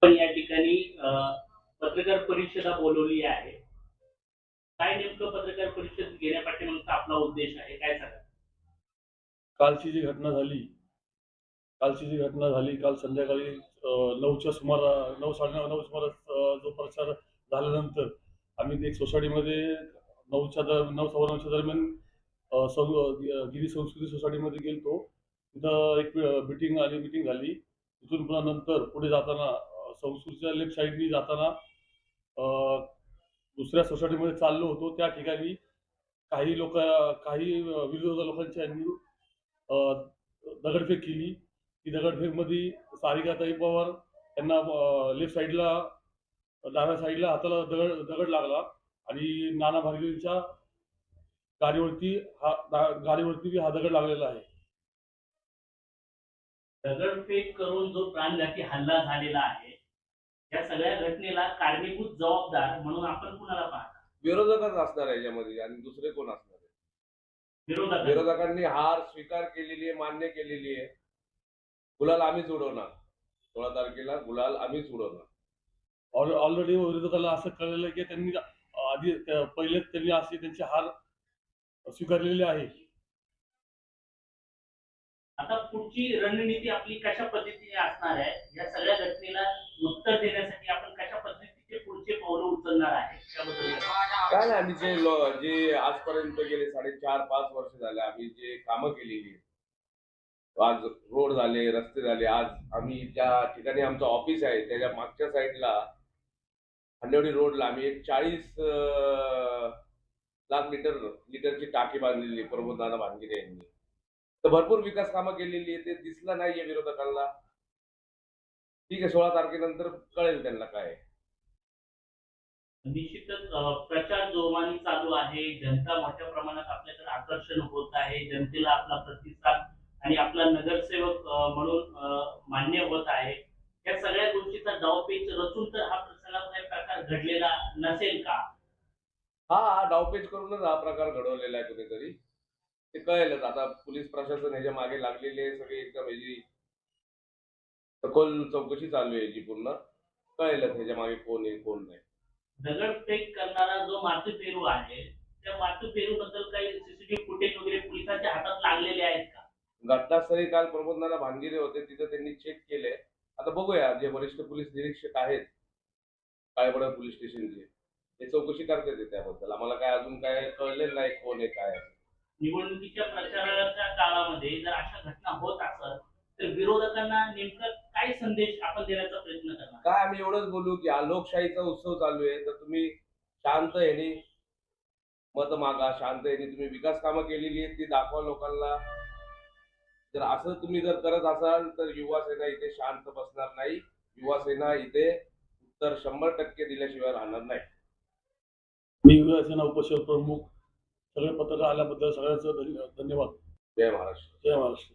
पण या ठिकाणी पत्रकार परिषदा बोलवली आहे. काय नेमकं पत्रकार परिषद घेण्यापाठीमागचा आपला उद्देश आहे, काय सांगा? कालची जी घटना झाली काल संध्याकाळी 9च्या सुमारा 9 सुमारास जो प्रचार झाल्यानंतर आम्ही एक सोसायटीमध्ये 9 सव्वा 9च्या दरम्यान गिरी संस्कृती सोसायटीमध्ये गेलतो. तिथं एक मीटिंग झाली. तिथून पुन्हा नंतर पुढे जाताना संस्कृतीच्या लेफ्ट साईडनी जाताना अ, दुसऱ्या सोसायटीमध्ये चाललो होतो. त्या ठिकाणी काही विरोधी लोकांच्या यांनी अ, दगडफेक केली. ती दगडफेकमध्ये सारिकाताई पवार यांना लेफ्ट साईडला डाव्या साईडला हाताला दगड दगड लागला आणि नाना भार्गवेंच्या गाडीवरती बी हा दगड लागलेला आहे. दगडफेक करून जो प्राणघाती हल्ला झालेला आहे, या सगळ्या घटनेला कारणीभूत जबाबदार म्हणून आपण कुणाला पाहता? विरोधकच असणार आहे याच्यामध्ये आणि दुसरे कोण असणार आहे? विरोधकांनी हार स्वीकार केलेली आहे, मान्य केलेली आहे. गुलाल आम्हीच उडवणार. 16 तारखेला गुलाल आम्हीच उडवणार. ऑलरेडी विरोधकाला असं कळलेलं की त्यांनी आधी पहिलेच त्यांनी अशी त्यांची हार स्वीकारलेली आहे. आता पुढची रणनीती आपली कशा पद्धतीने असणार आहे? या सगळ्या घटनेला उत्तर देण्यासाठी आपण कशा पद्धतीचे पुढचे पावलं उचलणार आहे त्याबद्दल काय नाही, आम्ही जे आजपर्यंत गेले 4.5-5 वर्ष झाले आम्ही जे कामं केलेली आहेत. आज रोड झाले, रस्ते झाले. आज आम्ही ज्या ठिकाणी आमचं ऑफिस आहे त्याच्या मागच्या साईडला खंडेवाडी रोडला आम्ही एक 40 लाख लिटरची टाकी बांधलेली प्रमोददादा भानगिरे यांनी. तर भरपूर विकास कामं केलेली आहे. ते दिसलं नाहीये विरोधकांना. ठीक आहे, 16 तारखेनंतर कळेल त्यांना काय आहे. निश्चितच प्रचार जोमाने चालू आहे. जनता मोठ्या प्रमाणात आपल्याकडे आकर्षण होत आहे. जनतेला आपला प्रतिसाद आणि आपला नगरसेवक म्हणून मान्य होत आहे. या सगळ्या गोष्टीचा डावपेच रचून तर हा प्रकार घडलेला नसेल का? हा डावपेच करूनच हा प्रकार घडवलेला आहे कुठेतरी. ते कळेलच आता. पोलीस प्रशासन ह्याच्या मागे लागलेले आहे. सगळे एकदम ह्याची सखोल चौकशी चालू आहे. जी पूर्ण कळेलच ह्याच्या मागे कोण आहे कोण नाही. दगडफेक करणारा जो माथेपेरू आहे, त्या माथेपेरू बद्दल काही सीसीटीव्ही फुटेज वगैरे पोलिसांच्या हातात लागलेले आहेत का? घटनास्थळी काल प्रमोदनाना भानगिरे होते, तिथे त्यांनी चेक केले. आता बघूया, जे वरिष्ठ पोलीस निरीक्षक आहेत काळेपडा पोलीस स्टेशनचे, ते चौकशी करतात त्याबद्दल. आम्हाला काय अजून काय कळलेलं नाही कोण आहे काय आहे. निवडणुकीच्या प्रचाराच्या काळामध्ये जर अशा घटना होत असत तर विरोधकांना नेमकं काय संदेश आपण देण्याचा प्रयत्न करणार? काय आम्ही एवढंच बोलू की हा लोकशाहीचा उत्सव चालू आहे, तर तुम्ही शांत ह्याने मत मागा, शांत ह्याने तुम्ही विकास कामं केलेली आहेत ती दाखवा लोकांना. जर असं तुम्ही जर करत असाल तर युवा सेना इथे शांत बसणार नाही. युवा सेना इथे उत्तर 100% दिल्याशिवाय राहणार नाही. मी युवासेना उपशहर प्रमुख, सगळे पत्रकार आल्याबद्दल सगळ्यांचं धन्यवाद. जय महाराष्ट्र. जय महाराष्ट्र.